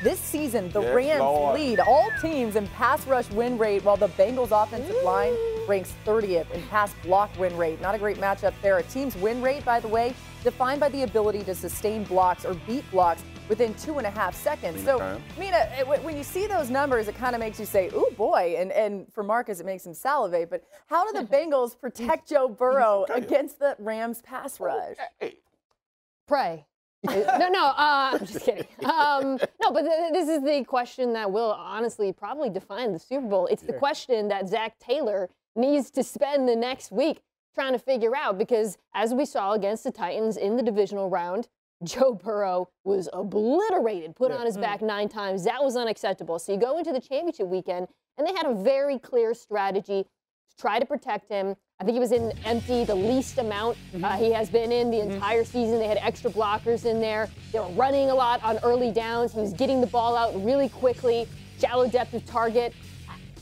This season, the Rams lead all teams in pass rush win rate, while the Bengals offensive line ranks 30th in pass block win rate. Not a great matchup there. A team's win rate, by the way, defined by the ability to sustain blocks or beat blocks within 2.5 seconds. So, Mina, when you see those numbers, it kind of makes you say, ooh, boy. And for Marcus, it makes him salivate. But how do the Bengals protect Joe Burrow against the Rams pass rush? Pray. I'm just kidding. No, but this is the question that will honestly probably define the Super Bowl. It's the question that Zach Taylor needs to spend the next week trying to figure out, because as we saw against the Titans in the divisional round, Joe Burrow was obliterated, put on his back 9 times. That was unacceptable. So you go into the championship weekend, and they had a very clear strategy to try to protect him. I think he was in empty the least amount he has been in the entire season. They had extra blockers in there. They were running a lot on early downs. He was getting the ball out really quickly, shallow depth of target.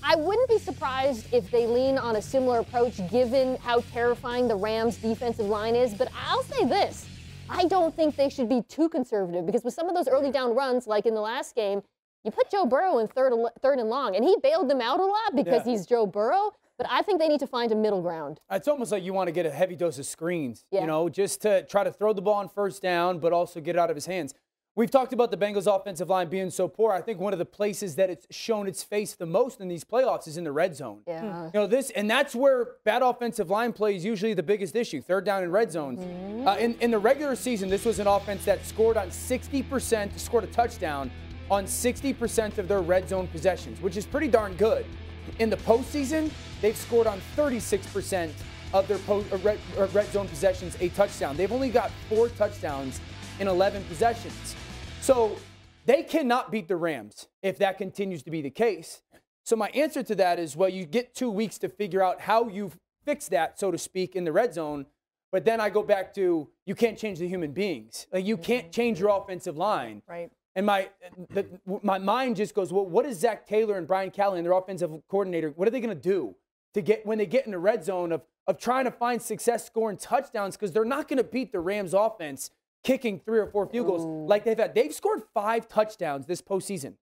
I wouldn't be surprised if they lean on a similar approach given how terrifying the Rams' defensive line is. But I'll say this. I don't think they should be too conservative, because with some of those early down runs, like in the last game, you put Joe Burrow in third and long, and he bailed them out a lot because he's Joe Burrow. But I think they need to find a middle ground. It's almost like you want to get a heavy dose of screens, you know, just to try to throw the ball on first down, but also get it out of his hands. We've talked about the Bengals' offensive line being so poor. I think one of the places that it's shown its face the most in these playoffs is in the red zone. You know, and that's where bad offensive line play is usually the biggest issue, third down and red zones. In the regular season, this was an offense that scored on 60%, scored a touchdown on 60% of their red zone possessions, which is pretty darn good. In the postseason, they've scored on 36% of their red zone possessions, a touchdown. They've only got 4 touchdowns in 11 possessions. So they cannot beat the Rams if that continues to be the case. So my answer to that is, well, you get 2 weeks to figure out how you fix that, so to speak, in the red zone. But then I go back to, you can't change the human beings. Like, you can't change your offensive line. Right. And my mind just goes, well, what is Zach Taylor and Brian Callahan, their offensive coordinator, what are they going to do to get when they get in the red zone of trying to find success scoring touchdowns? Because they're not going to beat the Rams offense kicking 3 or 4 field goals like they've had. They've scored 5 touchdowns this postseason.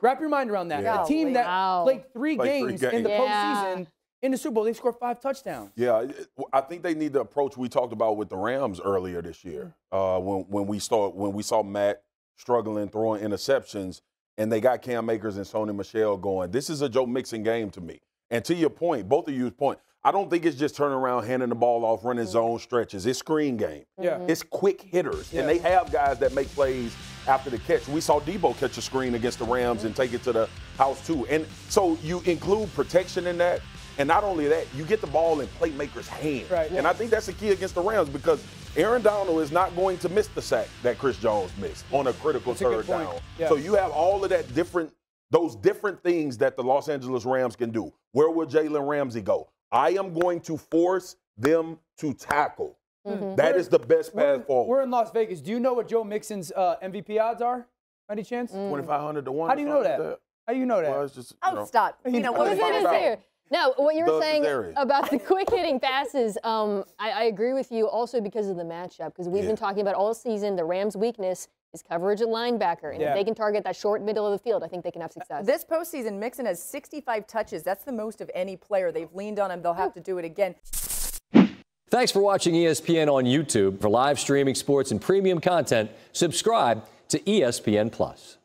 Wrap your mind around that. A team that played 3 games in the postseason in the Super Bowl, they've scored 5 touchdowns. Yeah, I think they need the approach we talked about with the Rams earlier this year when we saw Matt struggling, throwing interceptions, and they got Cam Akers and Sony Michel going. This is a Joe Mixon game to me. And to your point, both of you's point, I don't think it's just turning around, handing the ball off, running zone stretches. It's screen game. It's quick hitters. And they have guys that make plays after the catch. We saw Debo catch a screen against the Rams and take it to the house too. And so you include protection in that. And not only that, you get the ball in playmakers' hands. And I think that's the key against the Rams, because Aaron Donald is not going to miss the sack that Chris Jones missed on a critical third down. So you have all of that those different things that the Los Angeles Rams can do. Where will Jalen Ramsey go? I am going to force them to tackle. That is the best path forward. We're in Las Vegas. Do you know what Joe Mixon's MVP odds are? Any chance? 2,500 to 1. How do you know that? How do you know that? Well, it's just, stop. You know, what is it? No, what you were saying about the quick-hitting passes, I agree with you also because of the matchup, because we've been talking about all season the Rams' weakness is coverage at linebacker, and if they can target that short middle of the field, I think they can have success. This postseason, Mixon has 65 touches. That's the most of any player. They've leaned on him. They'll have to do it again. Thanks for watching ESPN on YouTube. For live streaming sports and premium content, subscribe to ESPN+.